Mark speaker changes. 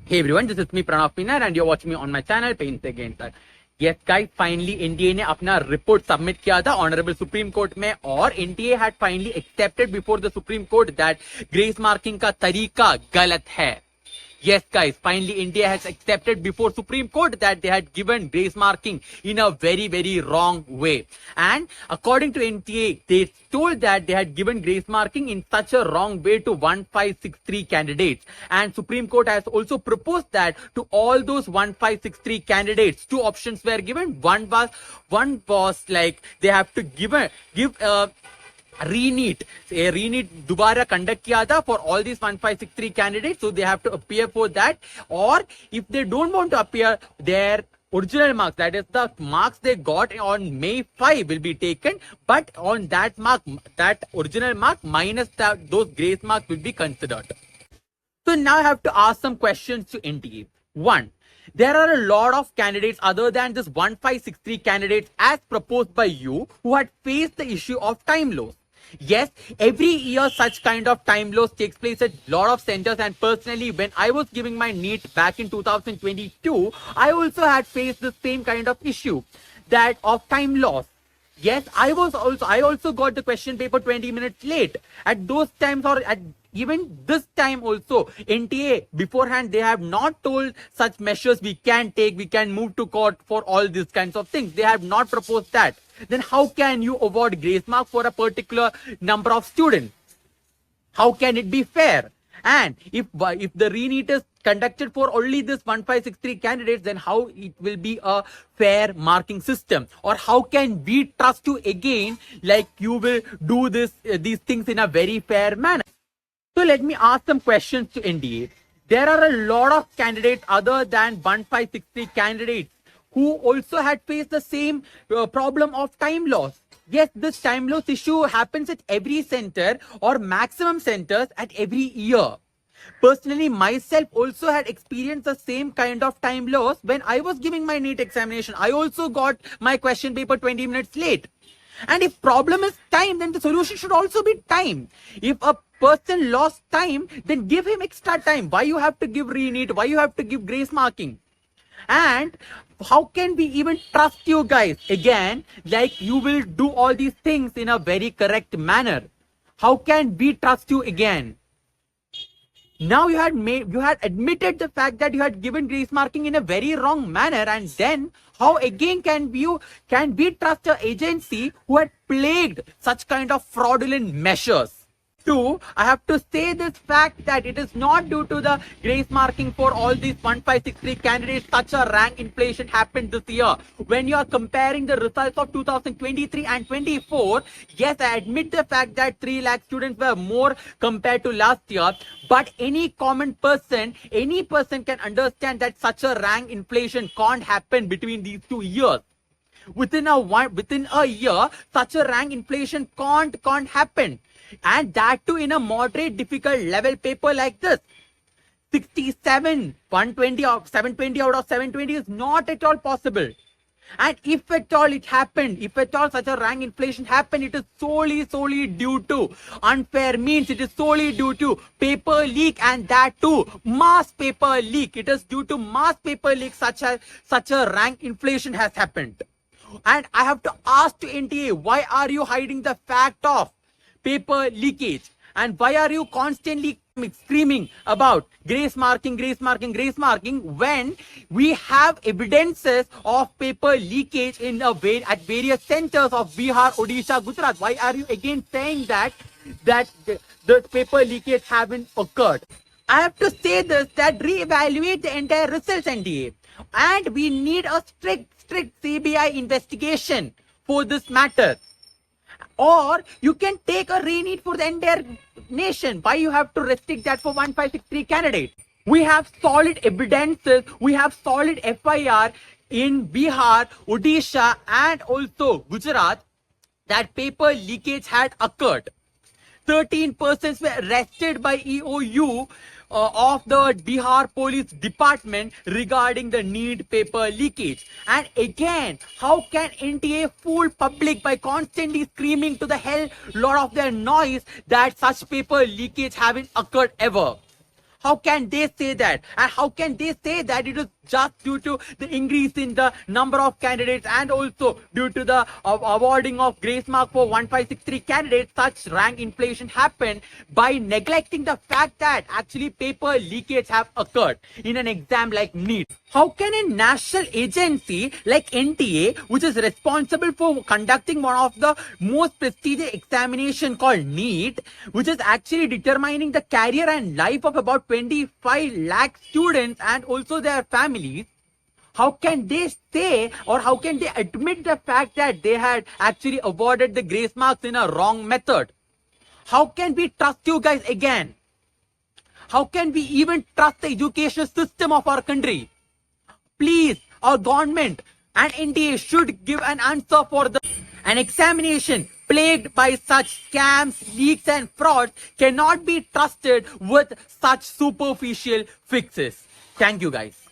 Speaker 1: Hey everyone, this is me Pranav Pinar and you're watching me on my channel Paints Again Sir. Yes guys, finally NTA ने अपना report submit किया था honourable supreme court में और NTA had finally accepted before the Supreme Court that grace marking का तरीका गलत है. Yes guys, finally India has accepted before Supreme Court that they had given grace marking in a very wrong way. And according to NTA, they told that they had given grace marking in such a wrong way to 1563 candidates. And Supreme Court has also proposed that to all those 1563 candidates, two options were given. One was like they have to give Re-Neet. A Re-Neet दोबारा conduct किया था for all these 1563 candidates, so they have to appear for that. Or if they don't want to appear, their original marks, that is the marks they got on May 5 will be taken, but on that mark, that original mark minus those grace marks will be considered. So now I have to ask some questions to NTA. One, there are a lot of candidates other than this 1563 candidates as proposed by you who had faced the issue of time loss. Yes, every year such kind of time loss takes place at a lot of centers, and personally when I was giving my NEET back in 2022, I also had faced the same kind of issue, that of time loss. Yes, I also got the question paper 20 minutes late. At those times or at even this time also, NTA beforehand, they have not told such measures we can take, we can move to court for all these kinds of things. They have not proposed that. Then how can you award grace mark for a particular number of students? How can it be fair? And if the Re-Neet is conducted for only this 1563 candidates, then how it will be a fair marking system? Or how can we trust you again, like you will do these things in a very fair manner? So let me ask some questions to NDA. There are a lot of candidates other than 1563 candidates who also had faced the same problem of time loss. Yes, this time loss issue happens at every center or maximum centers at every year. Personally, myself also had experienced the same kind of time loss when I was giving my NEET examination. I also got my question paper 20 minutes late. And if problem is time, then the solution should also be time. If a person lost time, then give him extra time. Why you have to give Re-Neet? Why you have to give grace marking? And how can we even trust you guys again, like you will do all these things in a very correct manner? How can we trust you again? Now you had admitted the fact that you had given grace marking in a very wrong manner, and then how again can we trust an agency who had plagued such kind of fraudulent measures? Two, I have to say this fact that it is not due to the grace marking for all these 1563 candidates such a rank inflation happened this year. When you are comparing the results of 2023 and 24, yes, I admit the fact that 3 lakh students were more compared to last year, but any common person, any person can understand that such a rank inflation can't happen between these 2 years. Within a year, such a rank inflation can't happen. And that too in a moderate difficult level paper like this. 67, 120 or 720 out of 720 is not at all possible. And if at all it happened, if at all such a rank inflation happened, it is solely due to unfair means. It is solely due to paper leak, and that too mass paper leak. It is due to mass paper leak such a rank inflation has happened. And I have to ask to NTA, why are you hiding the fact of paper leakage? And why are you constantly screaming about grace marking when we have evidences of paper leakage at various centers of Bihar, Odisha, Gujarat? Why are you again saying that the paper leakage haven't occurred? I have to say this, that reevaluate the entire results, NDA. And we need a strict CBI investigation for this matter. Or you can take a Re-Neet for the entire nation. Why you have to restrict that for 1563 candidates? We have solid evidences, we have solid FIR in Bihar, Odisha and also Gujarat that paper leakage had occurred. 13 persons were arrested by EOU of the Bihar Police Department regarding the NEET paper leakage. And again, how can NTA fool public by constantly screaming to the hell lot of their noise that such paper leakage haven't occurred ever? How can they say that? And how can they say that it is just due to the increase in the number of candidates and also due to the awarding of grace mark for 1563 candidates, such rank inflation happened by neglecting the fact that actually paper leakage have occurred in an exam like NEET? How can a national agency like NTA, which is responsible for conducting one of the most prestigious examination called NEET, which is actually determining the career and life of about 25 lakh students and also their families, how can they say or how can they admit the fact that they had actually awarded the grace marks in a wrong method? How can we trust you guys again? How can we even trust the educational system of our country? Please, our government and NTA should give an answer for an examination plagued by such scams, leaks and frauds cannot be trusted with such superficial fixes. Thank you guys.